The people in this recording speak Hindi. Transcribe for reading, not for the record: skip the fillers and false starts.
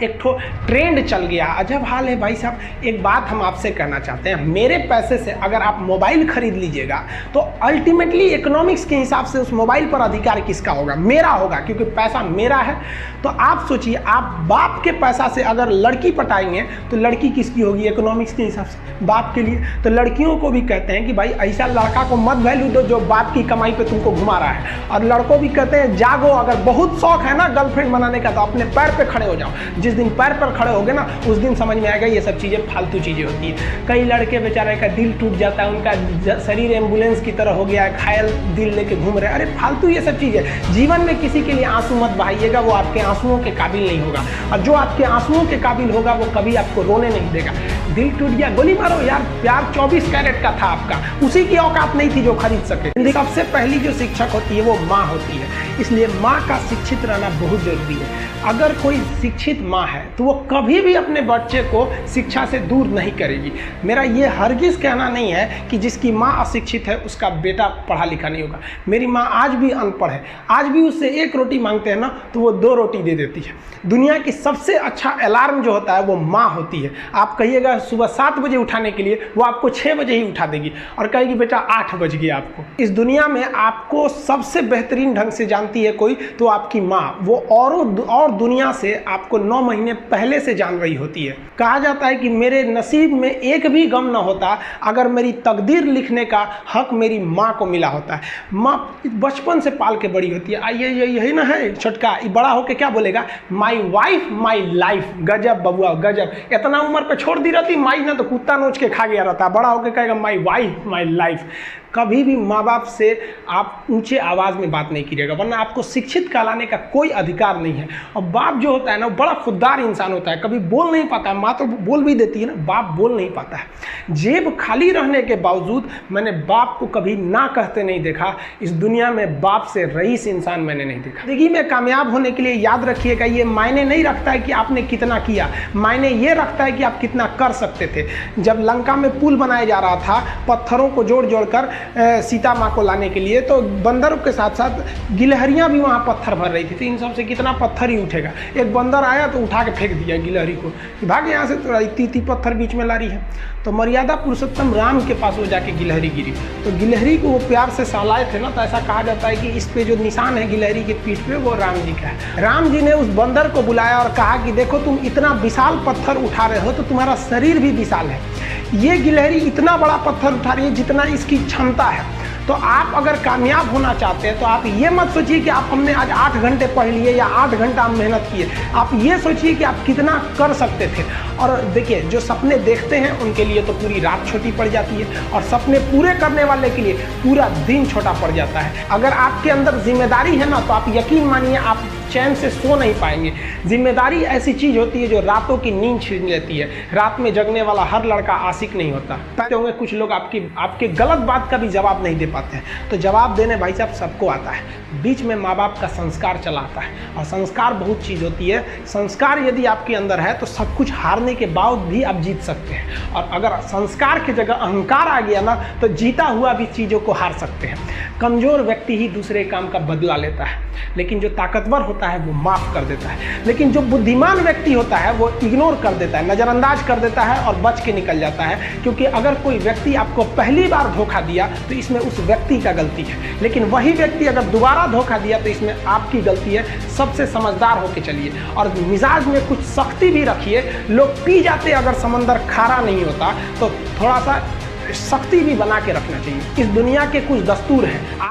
एक ठो ट्रेंड चल गया, अजब हाल है भाई साहब। एक बात हम आपसे कहना चाहते हैं, मेरे पैसे से अगर आप मोबाइल खरीद लीजिएगा तो अल्टीमेटली इकोनॉमिक्स के हिसाब से उस मोबाइल पर अधिकार किसका होगा? मेरा होगा, क्योंकि पैसा मेरा है। तो आप सोचिए, आप बाप के पैसा से अगर लड़की पटाएंगे तो लड़की किसकी होगी? इकोनॉमिक्स के हिसाब से बाप के लिए। तो लड़कियों को भी कहते हैं कि भाई ऐसा लड़का को मत वैल्यू दो जो बाप की कमाई पे तुमको घुमा रहा है, और लड़कों भी कहते हैं जागो, अगर बहुत शौक है ना गर्लफ्रेंड बनाने का तो अपने पैर पे खड़े हो जाओ। जिस दिन पैर पर खड़े होगे ना उस दिन समझ में आएगा ये सब चीज़ें फालतू चीज़ें होती है। कई लड़के बेचारे का दिल टूट जाता है, उनका शरीर एम्बुलेंस की तरह हो गया है, घायल दिल लेके घूम रहे हैं। अरे फालतू ये सब चीज़ें। जीवन में किसी के लिए आंसू मत बहाइएगा, वो आपके आंसुओं के काबिल नहीं होगा, और जो आपके आंसुओं के काबिल होगा वो कभी आपको रोने नहीं देगा। दिल टूट गया, गोली मारो यार, प्यार 24 कैरेट का था आपका, उसी की औकात नहीं थी जो खरीद सके। सबसे पहली जो शिक्षक होती है वो माँ होती है, इसलिए माँ का शिक्षित रहना बहुत जरूरी है। अगर कोई शिक्षित माँ है तो वो कभी भी अपने बच्चे को शिक्षा से दूर नहीं करेगी। मेरा ये हरगिज़ कहना नहीं है कि जिसकी माँ अशिक्षित है उसका बेटा पढ़ा लिखा नहीं होगा। मेरी माँ आज भी अनपढ़ है, आज भी उससे एक रोटी मांगते हैं ना तो वो 2 रोटी दे देती है। दुनिया की सबसे अच्छा अलार्म जो होता है वो माँ होती है। आप कहिएगा सुबह 7 बजे उठाने के लिए, वो आपको 6 बजे ही उठा देगी और कहेगी बेटा 8 बज गया आपको। इस दुनिया में आपको सबसे बेहतरीन ढंग से जानती है कोई तो आपकी माँ, वो और दुनिया से आपको 9 महीने पहले से जान रही होती है। कहा जाता है कि मेरे नसीब में एक भी गम न होता अगर मेरी तकदीर लिखने का हक मेरी माँ को मिला होता है। माँ बचपन से पाल के बड़ी होती है। आइए यही ना है छोटका, बड़ा होके क्या बोलेगा? My wife my life. गजब बबुआ गजब, इतना उम्र पे छोड़ दी रहती माई ना तो कुत्ता नोच के खा गया रहता, बड़ा होके कहेगा माई वाइफ माई लाइफ। कभी भी माँ बाप से आप ऊंचे आवाज़ में बात नहीं कीजिएगा, वरना आपको शिक्षित कहलाने का कोई अधिकार नहीं है। और बाप जो होता है ना बड़ा खुददार इंसान होता है, कभी बोल नहीं पाता है। माँ तो बोल भी देती है ना, बाप बोल नहीं पाता है। जेब खाली रहने के बावजूद मैंने बाप को कभी ना कहते नहीं देखा। इस दुनिया में बाप से रईस इंसान मैंने नहीं देखा। जिंदगी में कामयाब होने के लिए याद रखिएगा, ये मायने नहीं रखता है कि आपने कितना किया, मायने ये रखता है कि आप कितना कर सकते थे। जब लंका में पुल बनाया जा रहा था पत्थरों को जोड़ जोड़ कर सीता माँ को लाने के लिए, तो बंदरों के साथ साथ गिलहरियाँ भी वहाँ पत्थर भर रही थी। तो इन सब से कितना पत्थर ही उठेगा। एक बंदर आया तो उठा के फेंक दिया गिलहरी को, भाग यहाँ से, तो इतनी पत्थर बीच में ला रही है। तो मर्यादा पुरुषोत्तम राम के पास वो जाके गिलहरी गिरी, तो गिलहरी को वो प्यार से सहलाए थे ना, तो ऐसा कहा जाता है कि इस पे जो निशान है गिलहरी की पीठ पे वो राम जी का है। राम जी ने उस बंदर को बुलाया और कहा कि देखो तुम इतना विशाल पत्थर उठा रहे हो तो तुम्हारा शरीर भी विशाल है, ये गिलहरी इतना बड़ा पत्थर उठा रही है जितना इसकी क्षमता है। तो आप अगर कामयाब होना चाहते हैं तो आप ये मत सोचिए कि आप हमने आज 8 घंटे पढ़ लिए या 8 घंटा हम मेहनत किए, आप ये सोचिए कि आप कितना कर सकते थे। और देखिए, जो सपने देखते हैं उनके लिए तो पूरी रात छोटी पड़ जाती है, और सपने पूरे करने वाले के लिए पूरा दिन छोटा पड़ जाता है। अगर आपके अंदर जिम्मेदारी है ना तो आप यकीन मानिए आप चैन से सो नहीं पाएंगे। जिम्मेदारी ऐसी चीज होती है जो रातों की नींद छीन लेती है। रात में जगने वाला हर लड़का आशिक नहीं होता। कहते होंगे कुछ लोग आपके गलत बात का भी जवाब नहीं दे पाते हैं, तो जवाब देने भाई साहब सबको आता है। बीच में माँ बाप का संस्कार चला आता है, और संस्कार बहुत चीज़ होती है। संस्कार यदि आपके अंदर है तो सब कुछ हारने के बाद भी आप जीत सकते हैं, और अगर संस्कार की जगह अहंकार आ गया ना तो जीता हुआ भी चीज़ों को हार सकते हैं। कमज़ोर व्यक्ति ही दूसरे काम का बदला लेता है, लेकिन जो ताकतवर होता है वो माफ़ कर देता है। लेकिन जो बुद्धिमान व्यक्ति होता है वो इग्नोर कर देता है, नज़रअंदाज कर देता है और बच के निकल जाता है। क्योंकि अगर कोई व्यक्ति आपको पहली बार धोखा दिया तो इसमें उस व्यक्ति का गलती है, लेकिन वही व्यक्ति अगर दोबारा धोखा दिया तो इसमें आपकी गलती है। सबसे समझदार होके चलिए, और मिजाज में कुछ सख्ती भी रखिए। लोग पी जाते अगर समंदर खारा नहीं होता तो थोड़ा सा सख्ती भी बना के रखना चाहिए। इस दुनिया के कुछ दस्तूर हैं।